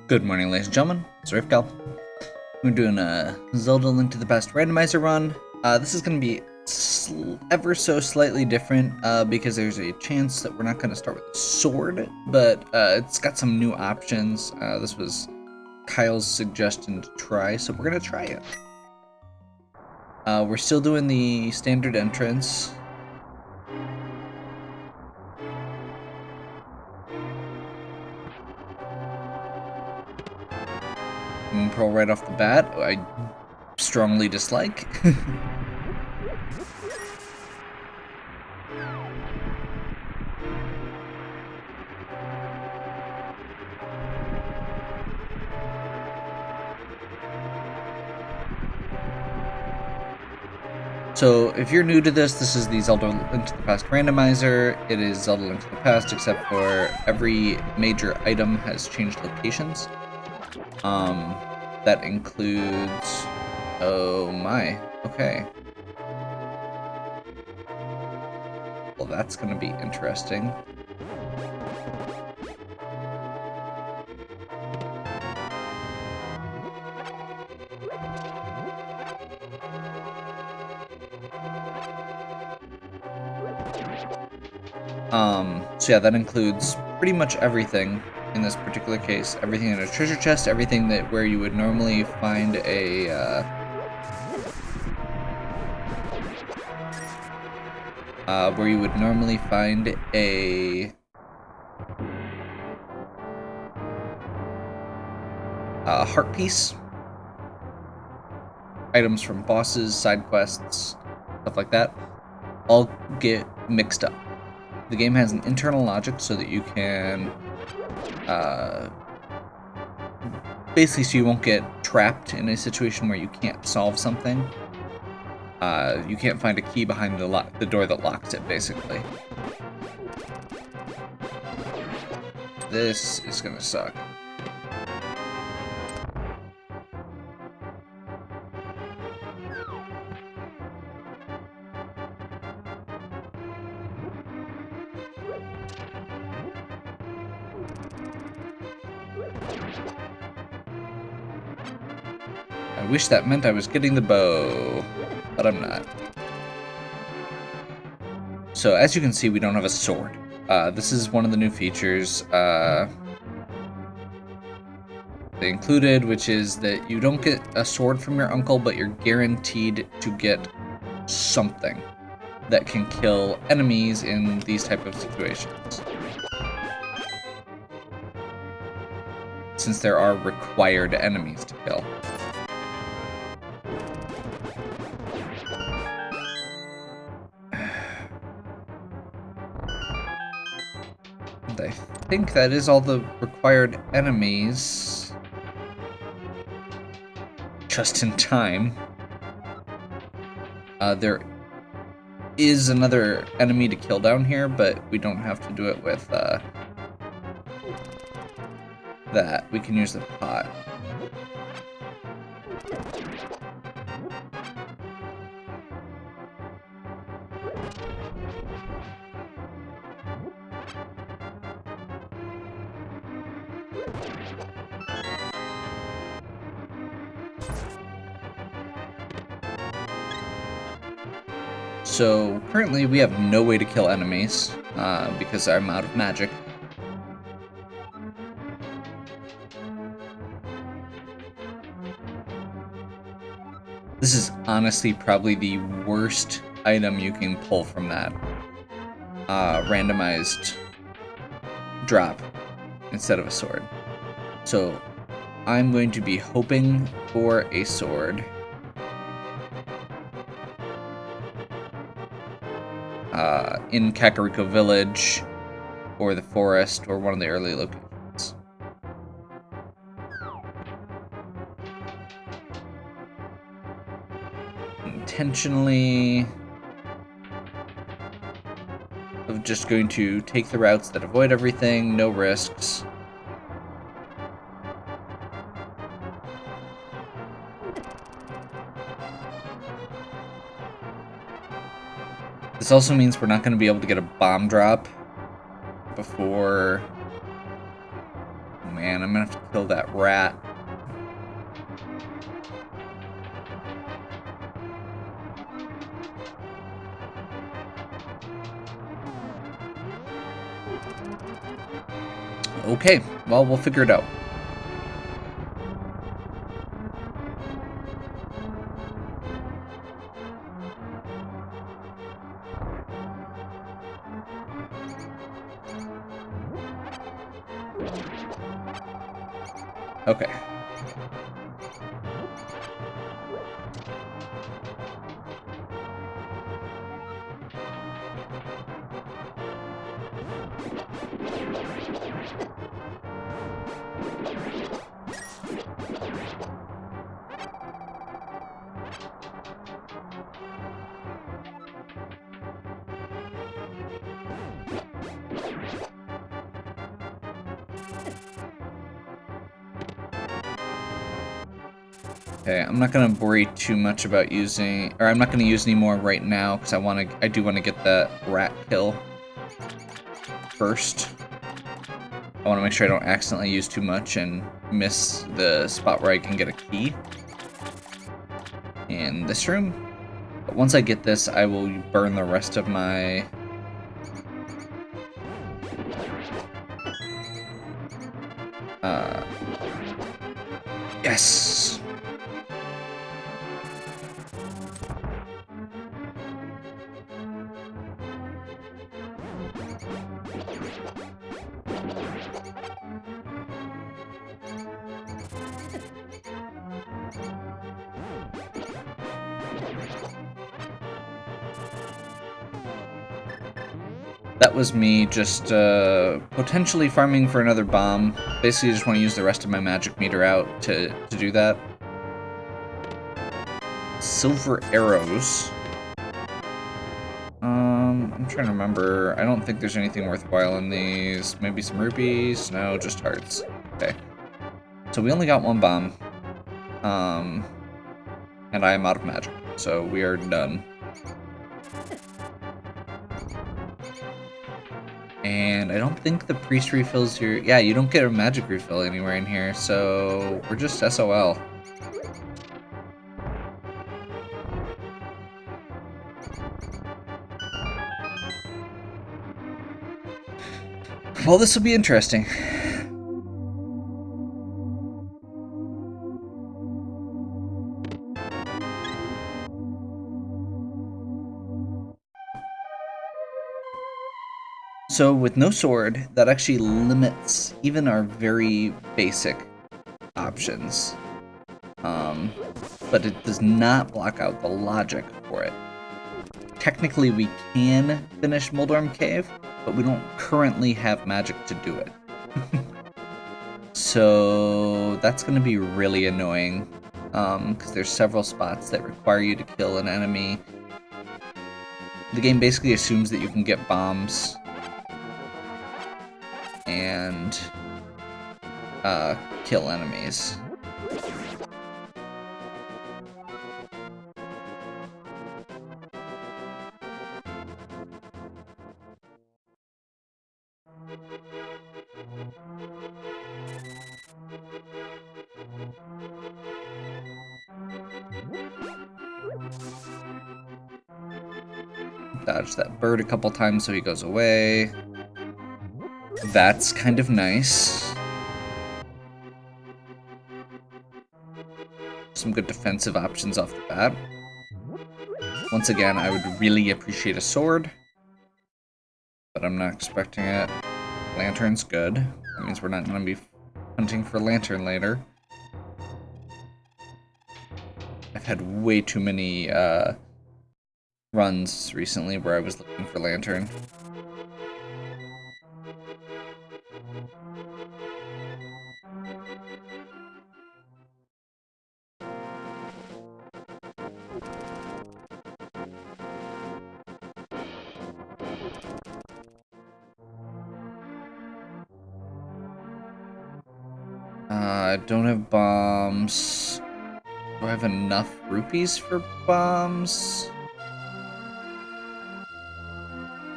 Good morning, ladies and gentlemen. It's Rifgal. We're doing a Zelda Link to the Past randomizer run. This is going to be ever so slightly different because there's a chance that we're not going to start with a sword, but it's got some new options. This was Kyle's suggestion to try, so we're going to try it. We're still doing the standard entrance. Pearl right off the bat, I strongly dislike. So if you're new to this is the Zelda Link to the Past randomizer. It is Zelda Link to the Past, except for every major item has changed locations. That includes... Oh my, okay. Well, that's gonna be interesting. So yeah, that includes pretty much everything in this particular case. Everything in a treasure chest, everything that where you would normally find a heart piece. Items from bosses, side quests, stuff like that, all get mixed up. The game has an internal logic so that you can, basically so you won't get trapped in a situation where you can't solve something. You can't find a key behind the door that locks it, basically. This is gonna suck. I wish that meant I was getting the bow, but I'm not. So as you can see, we don't have a sword. This is one of the new features they included, which is that you don't get a sword from your uncle, but you're guaranteed to get something that can kill enemies in these type of situations. Since there are required enemies to kill. I think that is all the required enemies. Just in time. There is another enemy to kill down here, but we don't have to do it with that. We can use the pot. So currently we have no way to kill enemies because I'm out of magic. This is honestly probably the worst item you can pull from that randomized drop instead of a sword. So I'm going to be hoping for a sword. In Kakariko Village, or the forest, or one of the early locations. Intentionally, I'm just going to take the routes that avoid everything, no risks. This also means we're not going to be able to get a bomb drop before Man, I'm gonna have to kill that rat. Okay, well, we'll figure it out. Okay. Okay, I'm not gonna worry too much about using, or I'm not gonna use any more right now because I do want to get that rat kill first. I want to make sure I don't accidentally use too much and miss the spot where I can get a key in this room. But once I get this, I will burn the rest of my yes. That was me just potentially farming for another bomb. Basically, just want to use the rest of my magic meter out to do that. Silver arrows. I'm trying to remember. I don't think there's anything worthwhile in these. Maybe some rupees? No, just hearts. Okay. So we only got one bomb. And I am out of magic. So we are done. And I don't think the priest refills your... Yeah, you don't get a magic refill anywhere in here, so we're just SOL. Well, this will be interesting. So with no sword, that actually limits even our very basic options. But it does not block out the logic for it. Technically, we can finish Moldorm Cave, but we don't currently have magic to do it. So that's going to be really annoying, because there's several spots that require you to kill an enemy. The game basically assumes that you can get bombs and kill enemies. Dodge that bird a couple times so he goes away. That's kind of nice. Some good defensive options off the bat. Once again, I would really appreciate a sword, but I'm not expecting it. Lantern's good. That means we're not going to be hunting for lantern later. I've had way too many runs recently where I was looking for lantern. I don't have bombs. Do I have enough rupees for bombs?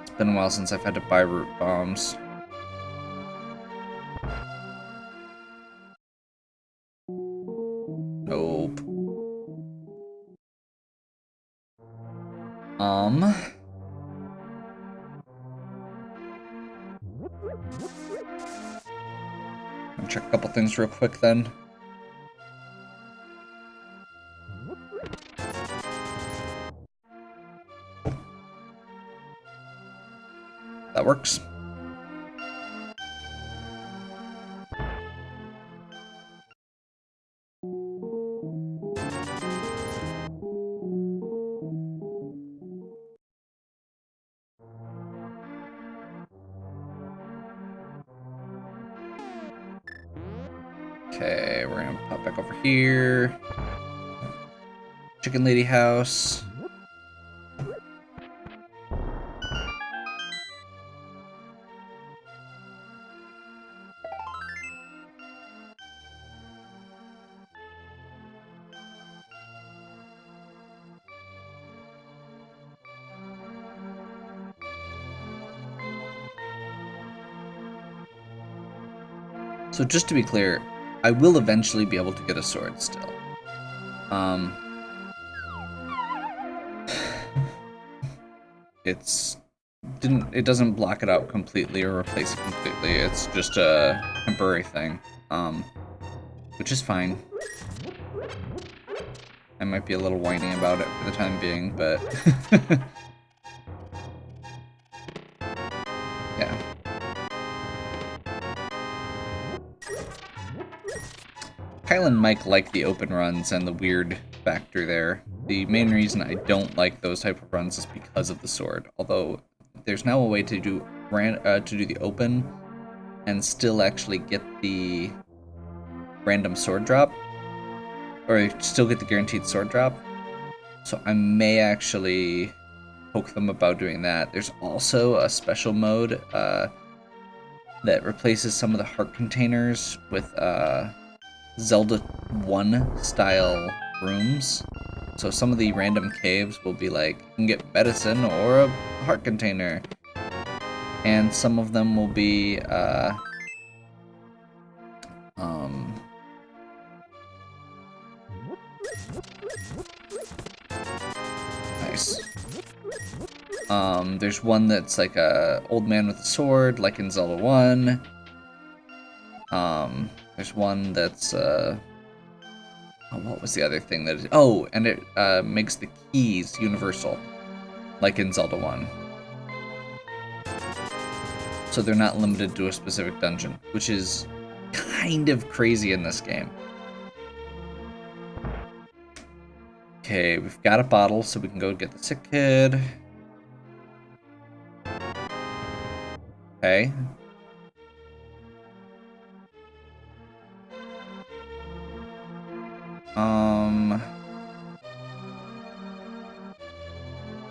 It's been a while since I've had to buy root bombs. Nope. I'll check a couple things real quick then. That works. Okay, we're gonna pop back over here. Chicken Lady house. So just to be clear, I will eventually be able to get a sword still. It doesn't block it out completely or replace it completely. It's just a temporary thing, which is fine. I might be a little whiny about it for the time being, but yeah. Kyle and Mike like the open runs and the weird factor there. The main reason I don't like those type of runs is because of the sword. Although there's now a way to do the open and still actually get the random sword drop, or still get the guaranteed sword drop. So I may actually poke them about doing that. There's also a special mode that replaces some of the heart containers with Zelda 1 style rooms. So some of the random caves will be like, you can get medicine or a heart container. And some of them will be nice. There's one that's like a old man with a sword, like in Zelda 1. There's one that's what was the other thing that is... Oh, and it makes the keys universal, like in Zelda 1. So they're not limited to a specific dungeon, which is kind of crazy in this game. Okay, we've got a bottle, so we can go get the sick kid. Okay.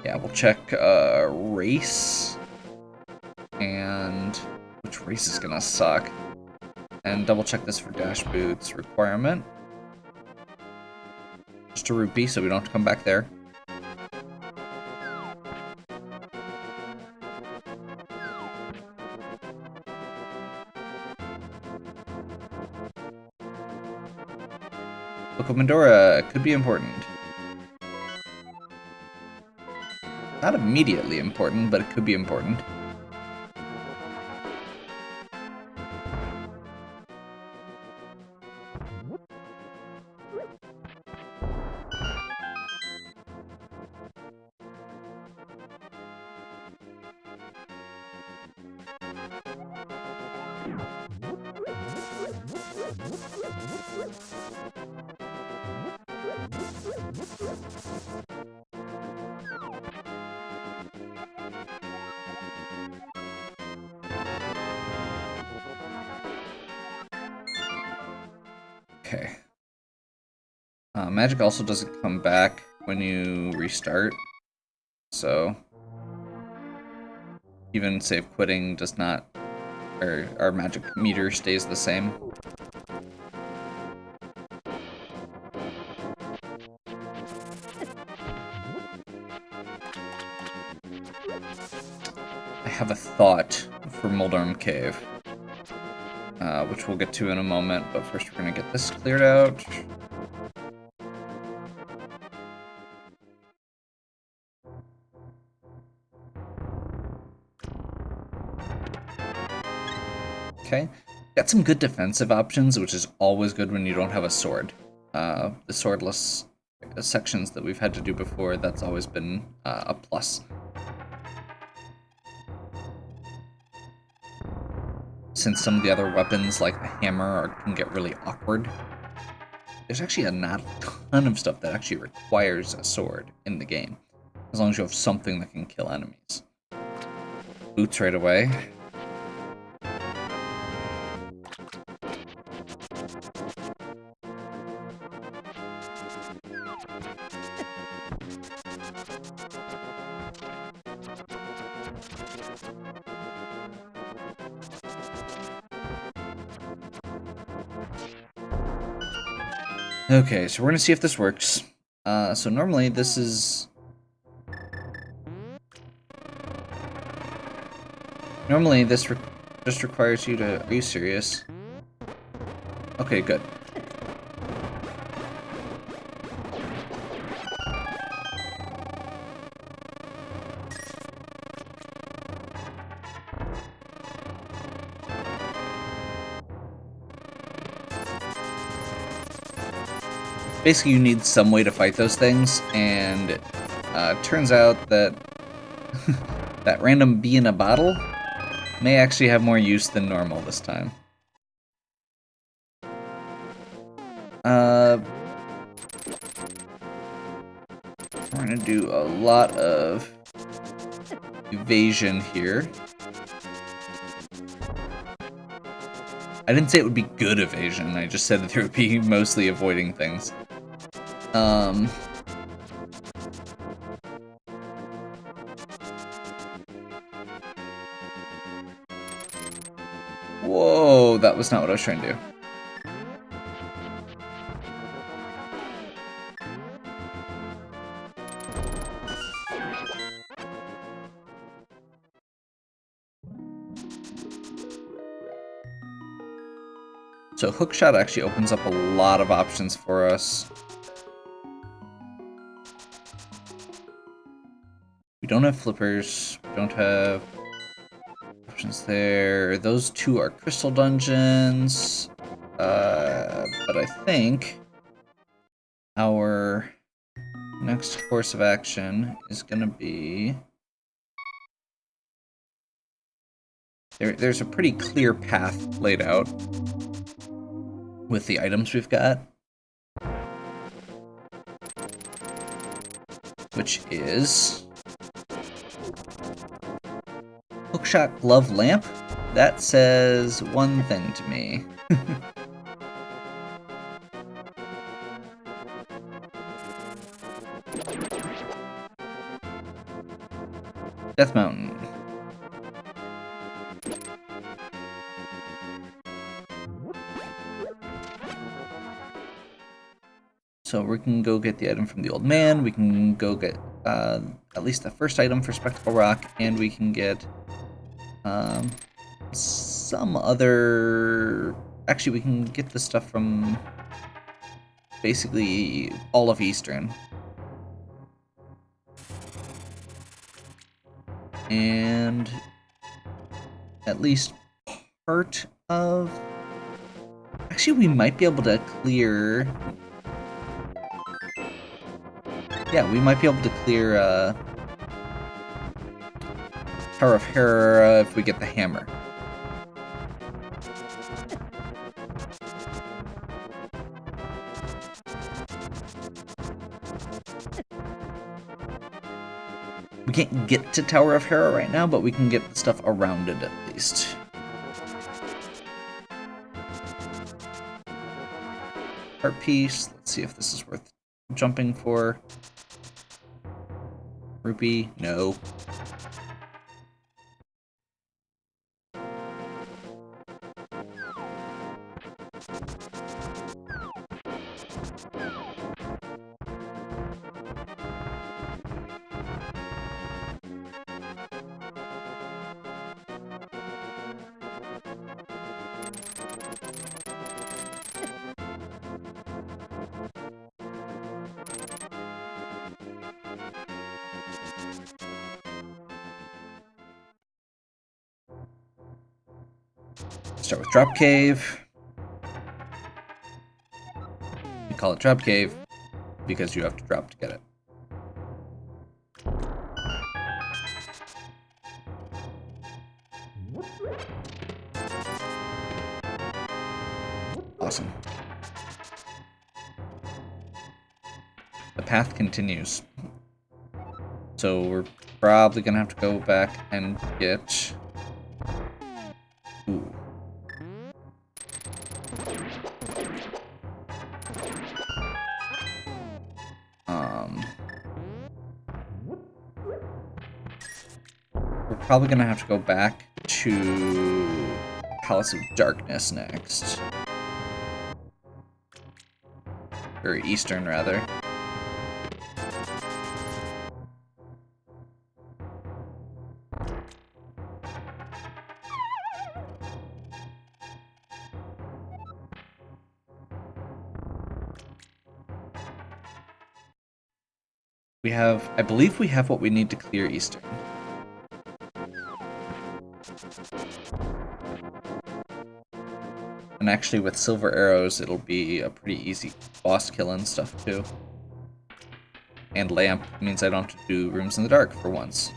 Yeah, we'll check race. And which race is gonna suck. And double check this for dash boots requirement. Just a rupee, so we don't have to come back there. Book of Medora could be important. Not immediately important, but it could be important. Okay. Magic also doesn't come back when you restart, so even save quitting does not, or our magic meter stays the same. I have a thought for Moldorm Cave, which we'll get to in a moment, but first we're going to get this cleared out. Okay. Got some good defensive options, which is always good when you don't have a sword. The swordless sections that we've had to do before, that's always been a plus. Since some of the other weapons, like the hammer, can get really awkward. There's actually not a ton of stuff that actually requires a sword in the game, as long as you have something that can kill enemies. Boots right away. Okay, so we're gonna see if this works. So normally this is... Normally this just requires you to... Are you serious? Okay, good. Basically, you need some way to fight those things, and it turns out that that random bee in a bottle may actually have more use than normal this time. We're gonna do a lot of evasion here. I didn't say it would be good evasion, I just said that there would be mostly avoiding things. Whoa, that was not what I was trying to do. So hookshot actually opens up a lot of options for us. We don't have flippers, we don't have options there. Those two are crystal dungeons. But I think our next course of action is gonna be... There's a pretty clear path laid out with the items we've got, which is hookshot glove lamp. That says one thing to me. Death Mountain. So we can go get the item from the old man, we can go get at least the first item for Spectacle Rock, and we can get some other... Actually, we can get the stuff from basically all of Eastern. And at least part of... Actually, we might be able to clear... Yeah, we might be able to clear Tower of Hera if we get the hammer. We can't get to Tower of Hera right now, but we can get the stuff around it at least. Heart piece. Let's see if this is worth jumping for. Rupee? No. Start with Drop Cave. We call it Drop Cave because you have to drop to get it. Awesome. The path continues. So we're probably gonna have to go back and get... Ooh. We're probably gonna have to go back to Palace of Darkness next. Or Eastern, rather. We have, I believe we have what we need to clear Eastern. And actually with silver arrows, it'll be a pretty easy boss kill and stuff too. And lamp means I don't have to do rooms in the dark for once.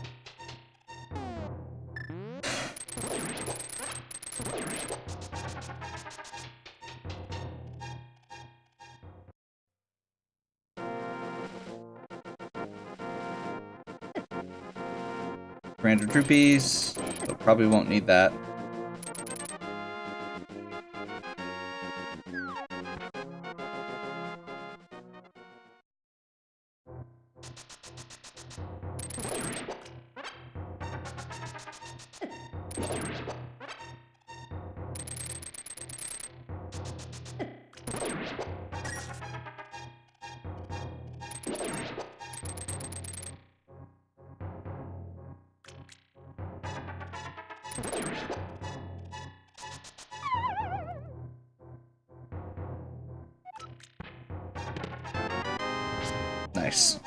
$300 rupees, so probably won't need that. Nice.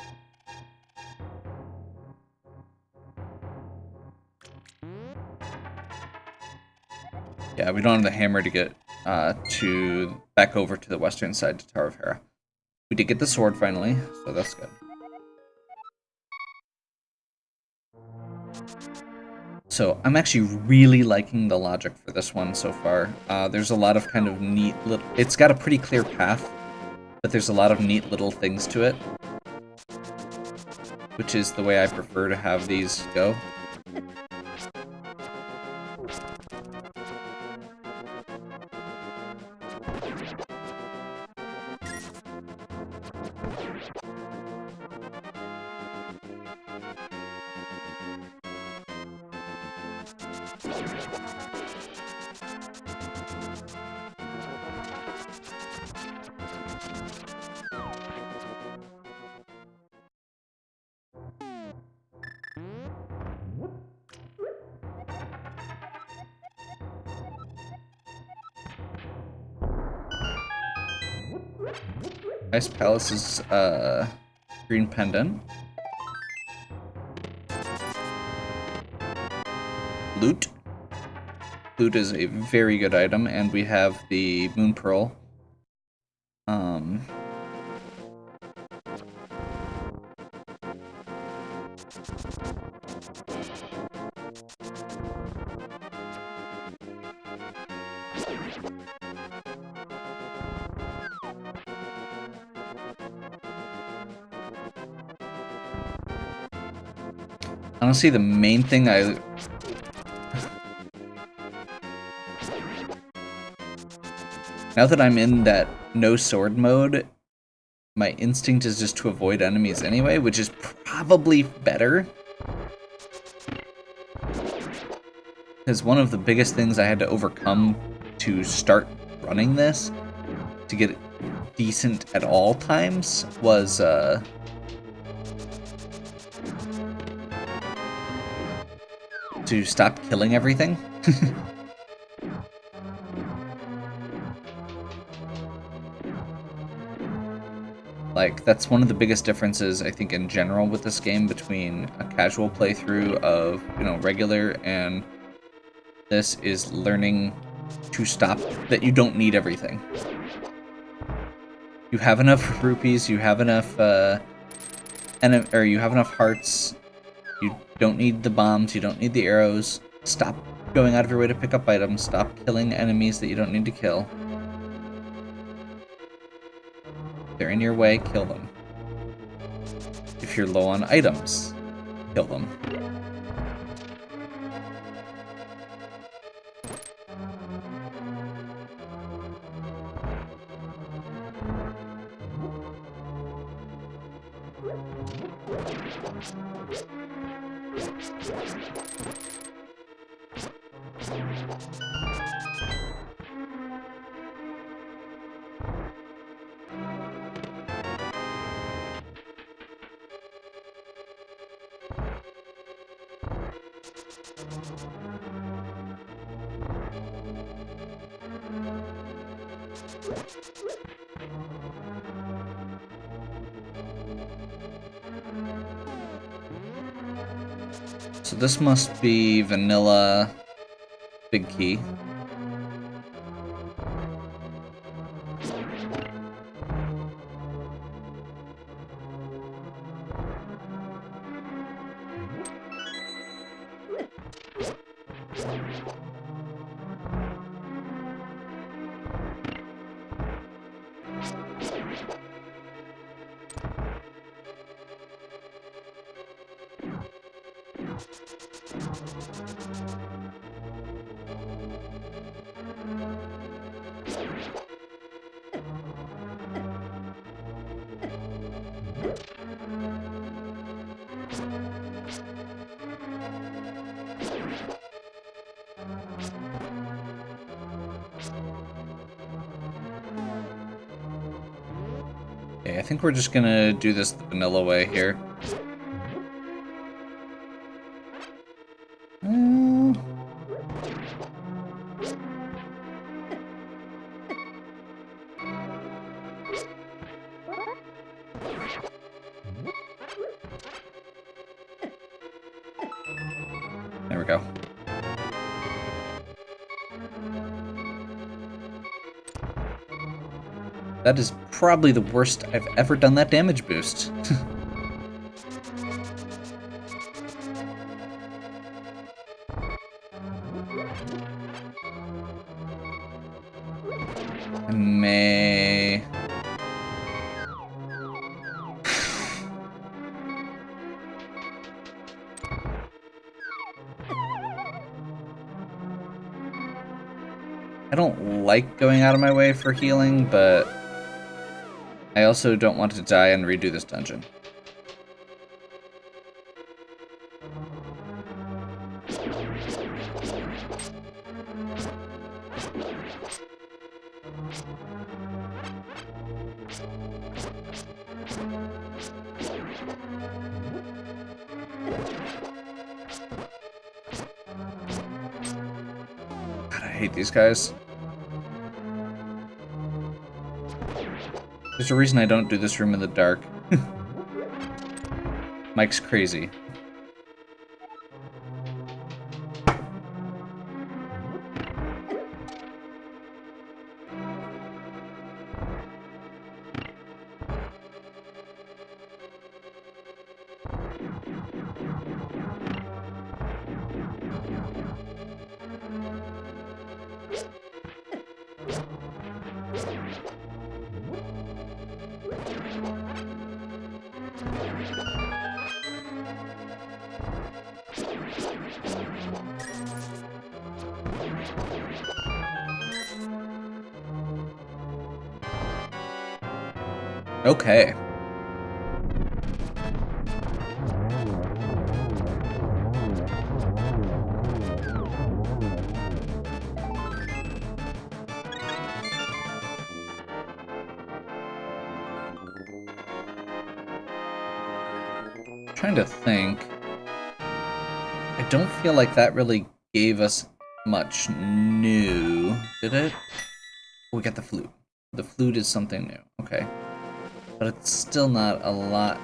Yeah, we don't have the hammer to get back over to the western side to Tower of Hera. We did get the sword finally, so that's good. So I'm actually really liking the logic for this one so far. There's a lot of kind of neat little... It's got a pretty clear path, but there's a lot of neat little things to it, which is the way I prefer to have these go. Ice Palace's green pendant. Loot. Loot is a very good item, and we have the Moon Pearl. Honestly, the main thing now that I'm in that no sword mode, my instinct is just to avoid enemies anyway, which is probably better. Because one of the biggest things I had to overcome to start running this, to get it decent at all times, was to stop killing everything. Like, that's one of the biggest differences, I think, in general with this game between a casual playthrough of, you know, regular and this is learning to stop that you don't need everything. You have enough rupees, you have enough, or you have enough hearts. You don't need the bombs, you don't need the arrows. Stop going out of your way to pick up items. Stop killing enemies that you don't need to kill. If they're in your way, kill them. If you're low on items, kill them. So this must be vanilla big key. Okay, I think we're just gonna do this the vanilla way here. There we go. That is probably the worst I've ever done that damage boost. I may... I don't like going out of my way for healing, but I also don't want to die and redo this dungeon. God, I hate these guys. There's a reason I don't do this room in the dark. Mike's crazy. Okay. Trying to think. I don't feel like that really gave us much new, did it? Oh, we got the flute. The flute is something new. Okay. But it's still not a lot.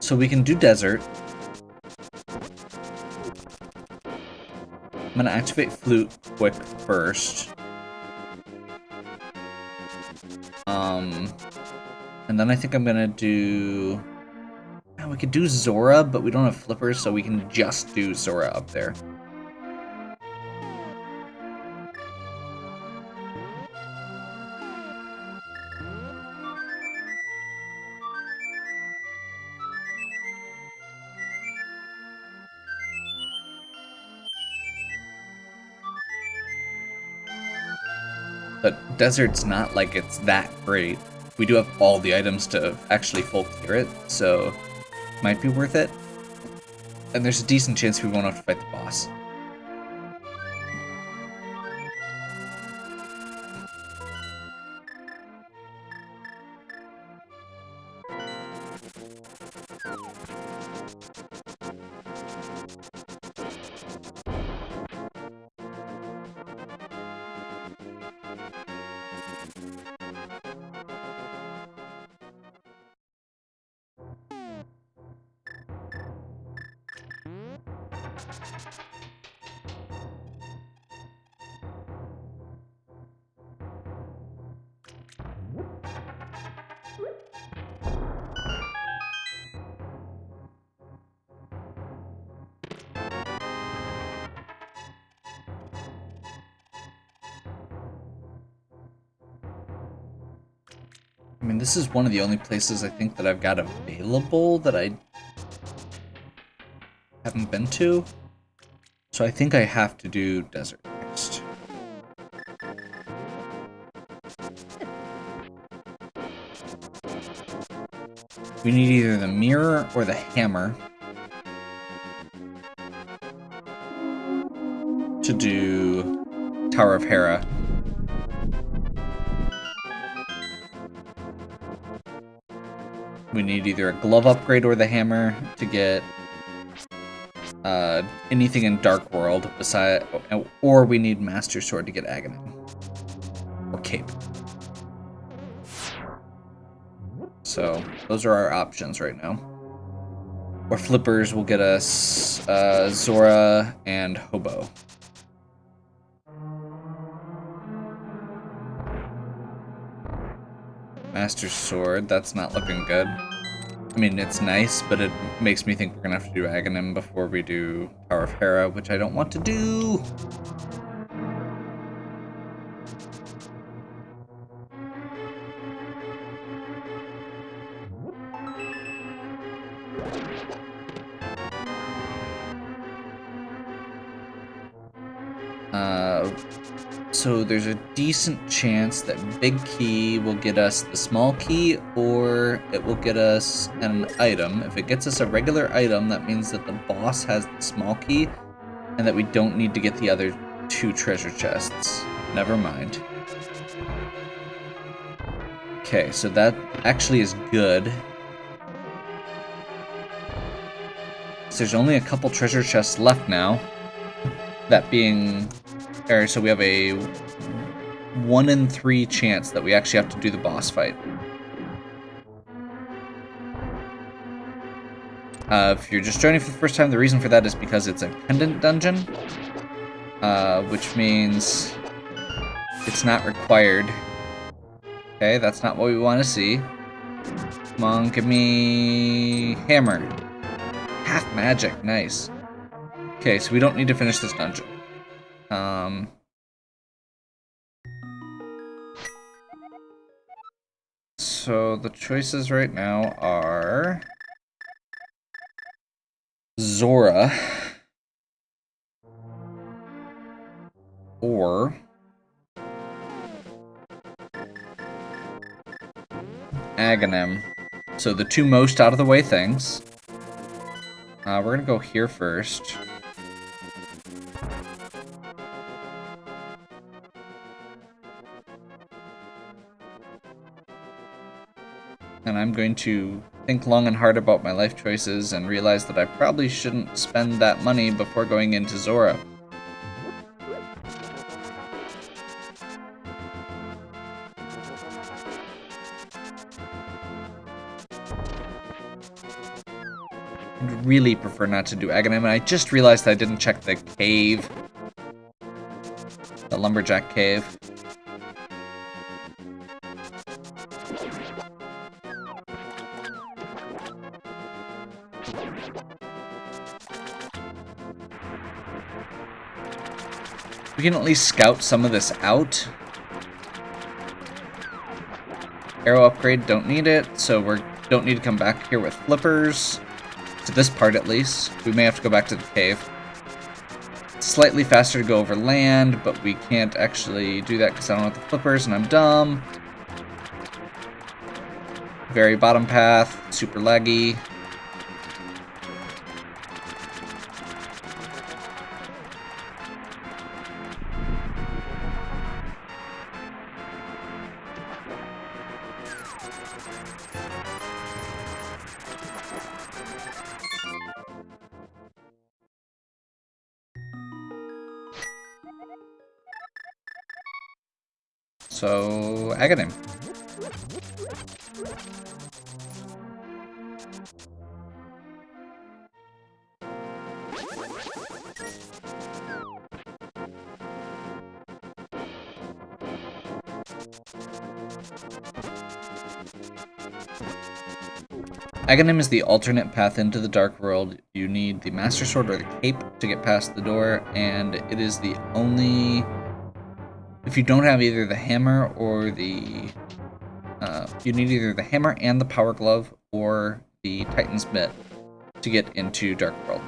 So we can do desert. I'm gonna activate flute quick first. And then I think I'm gonna do... Yeah, we could do Zora, but we don't have flippers, so we can just do Zora up there. But desert's not like it's that great. We do have all the items to actually full clear it, so might be worth it. And there's a decent chance we won't have to fight the boss. I mean, this is one of the only places I think that I've got available that I haven't been to. So I think I have to do desert next. We need either the mirror or the hammer to do Tower of Hera. We need either a glove upgrade or the hammer to get anything in Dark World, or we need Master Sword to get Aghanim. Or Cape. So, those are our options right now. Or flippers will get us Zora and Hobo. Master Sword, that's not looking good. I mean, it's nice, but it makes me think we're gonna have to do Aghanim before we do Tower of Hera, which I don't want to do! So there's a decent chance that Big Key will get us the small key, or it will get us an item. If it gets us a regular item, that means that the boss has the small key, and that we don't need to get the other 2 treasure chests. Never mind. Okay, so that actually is good. So there's only a couple treasure chests left now. That being... So we have a 1 in 3 chance that we actually have to do the boss fight. If you're just joining for the first time, the reason for that is because it's a pendant dungeon, which means it's not required. Okay, that's not what we want to see. Come on, give me hammer. Half magic, nice. Okay, so we don't need to finish this dungeon. So the choices right now are Zora or Aghanim. So the 2 most out of the way things. We're gonna go here first. And I'm going to think long and hard about my life choices and realize that I probably shouldn't spend that money before going into Zora. I'd really prefer not to do Aghanim, and I just realized I didn't check the cave. The lumberjack cave. We can at least scout some of this out. Arrow upgrade, don't need it, so we don't need to come back here with flippers. To this part at least. We may have to go back to the cave. It's slightly faster to go over land, but we can't actually do that because I don't have the flippers and I'm dumb. Very bottom path, super laggy. So, Aghanim. Aghanim is the alternate path into the Dark World. You need the Master Sword or the Cape to get past the door, and it is the only... If you don't have either the hammer or the... you need either the hammer and the power glove or the Titan's Mitt to get into Dark World.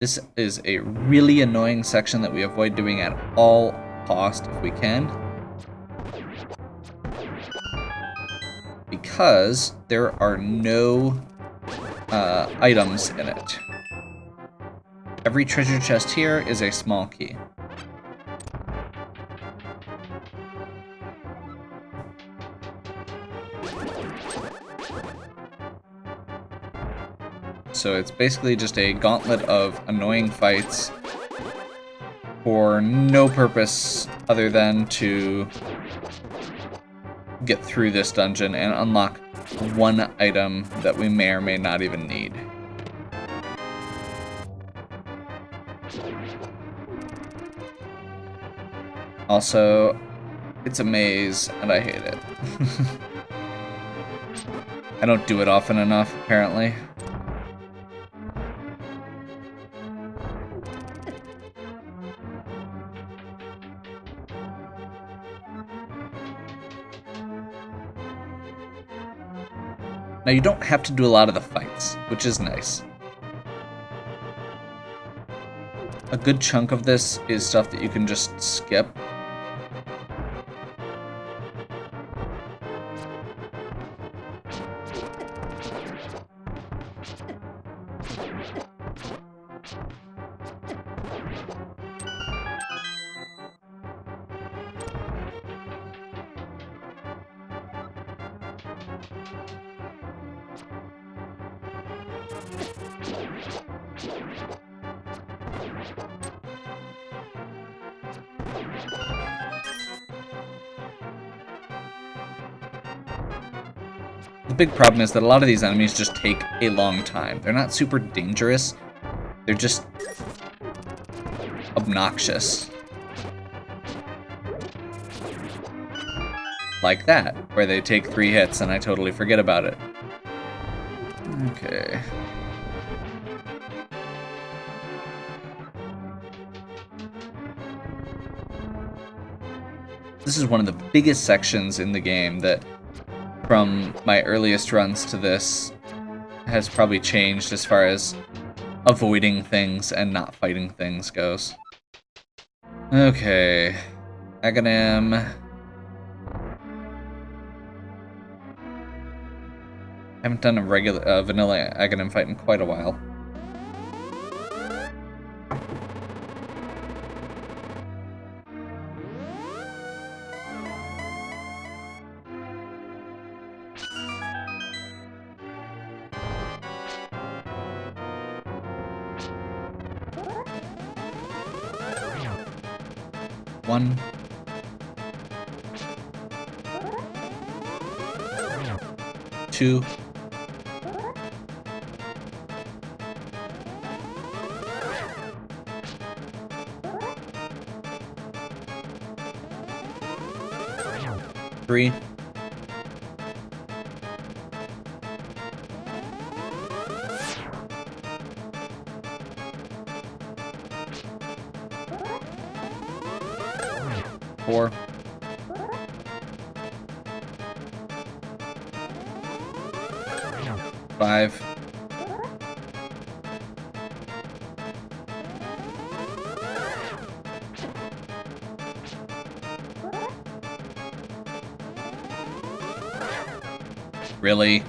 This is a really annoying section that we avoid doing at all cost if we can. Because there are no items in it. Every treasure chest here is a small key. So it's basically just a gauntlet of annoying fights for no purpose other than to get through this dungeon and unlock one item that we may or may not even need. Also, it's a maze, and I hate it. I don't do it often enough, apparently. Now, you don't have to do a lot of the fights, which is nice. A good chunk of this is stuff that you can just skip. The big problem is that a lot of these enemies just take a long time. They're not super dangerous. They're just obnoxious. Like that, where they take 3 hits and I totally forget about it. Okay. This is one of the biggest sections in the game that, from my earliest runs to this, has probably changed as far as avoiding things and not fighting things goes. Okay. Aghanim. Haven't done a regular vanilla Aghanim fight in quite a while. One. Two. 3. Four. 5. Really?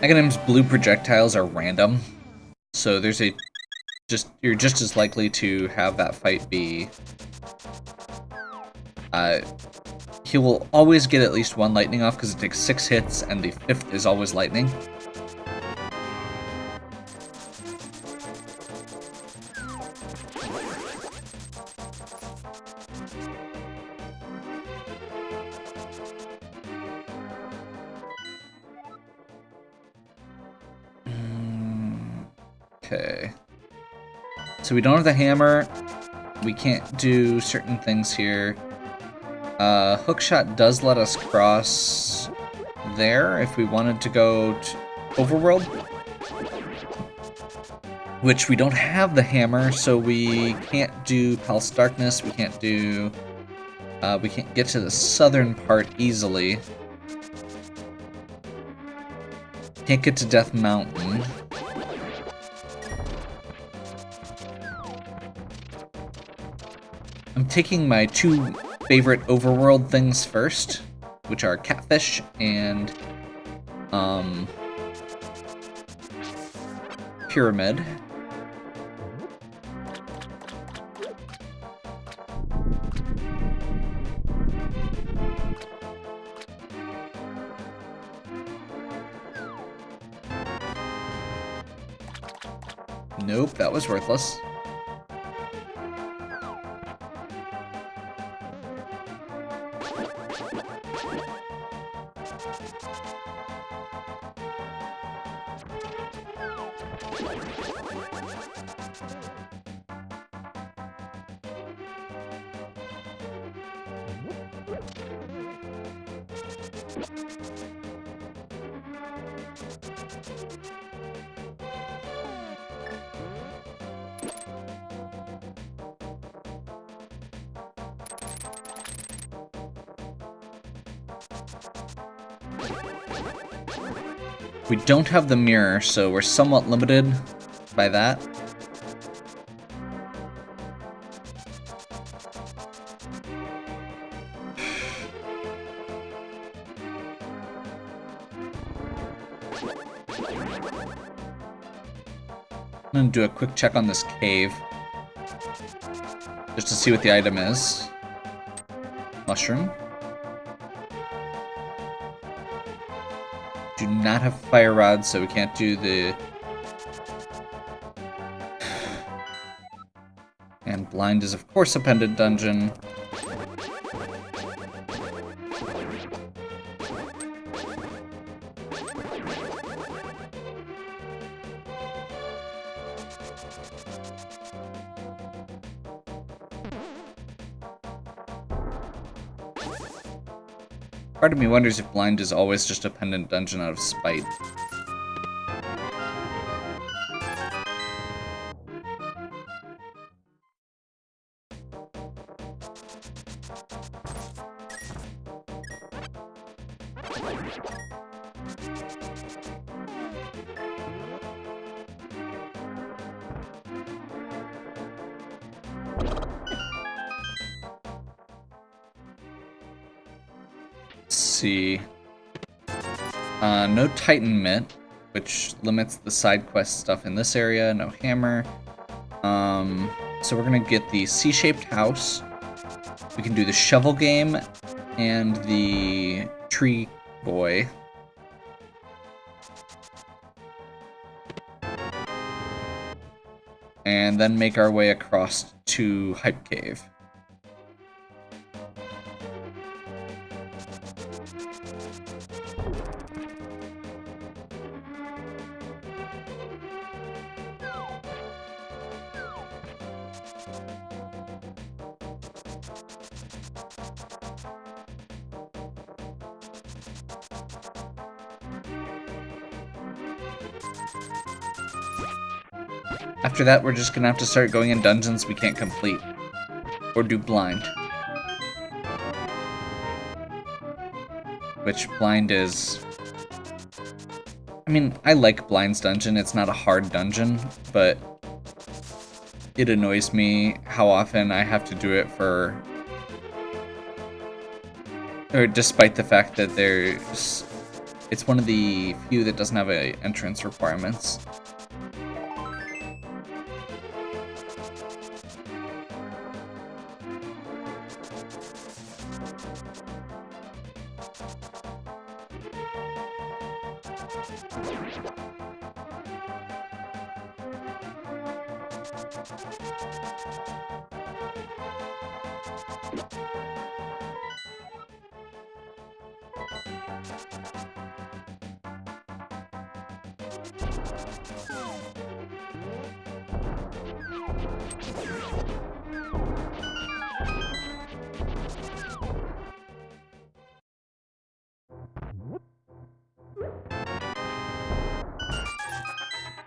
Aghanim's blue projectiles are random, so there's a you're just as likely to have that fight be. He will always get at least 1 lightning off because it takes 6 hits, and the 5th is always lightning. Okay. So we don't have the hammer. We can't do certain things here. Hookshot does let us cross there if we wanted to go to Overworld. Which we don't have the hammer, so we can't do Palace of Darkness, we can't do... we can't get to the southern part easily. Can't get to Death Mountain. I'm taking my 2 favorite overworld things first, which are Catfish and Pyramid. Nope, that was worthless. We don't have the mirror, so we're somewhat limited by that. I'm gonna do a quick check on this cave, just to see what the item is. Mushroom. Do not have fire rods, so we can't do the... And blind is of course a pendant dungeon. Part of me wonders if blind is always just a pendant dungeon out of spite. See. No Titan Mitt, which limits the side quest stuff in this area. No hammer. So we're gonna get the C-shaped house. We can do the shovel game and the tree boy. And then make our way across to Hype Cave. After that, we're just gonna have to start going in dungeons we can't complete. Or do blind. Which blind is... I mean, I like blind's dungeon. It's not a hard dungeon, but it annoys me how often I have to do it for... Or despite the fact that there's... It's one of the few that doesn't have entrance requirements.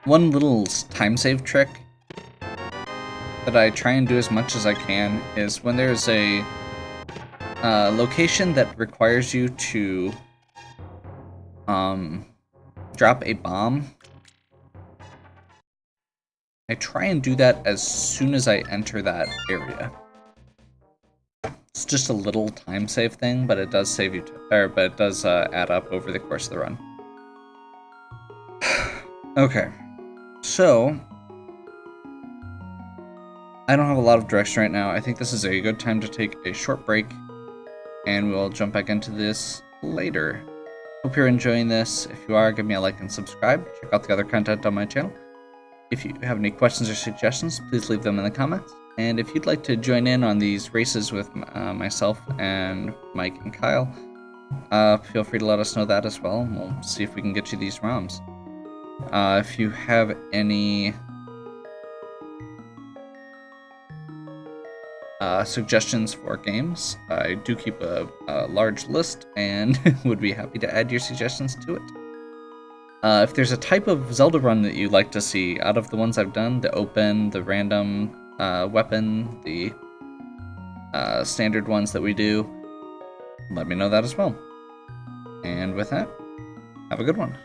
One little time save trick that I try and do as much as I can is when there's a location that requires you to drop a bomb, I try and do that as soon as I enter that area. It's just a little time save thing, but it does save you, but it does add up over the course of the run. Okay, so I don't have a lot of direction right now. I think this is a good time to take a short break, and we'll jump back into this later. Hope you're enjoying this. If you are, give me a like and subscribe. Check out the other content on my channel. If you have any questions or suggestions, please leave them in the comments. And if you'd like to join in on these races with myself and Mike and Kyle, feel free to let us know that as well. And we'll see if we can get you these ROMs. If you have any suggestions for games, I do keep a large list and would be happy to add your suggestions to it. If there's a type of Zelda run that you'd like to see out of the ones I've done, the open, the random weapon, the standard ones that we do, let me know that as well. And with that, have a good one.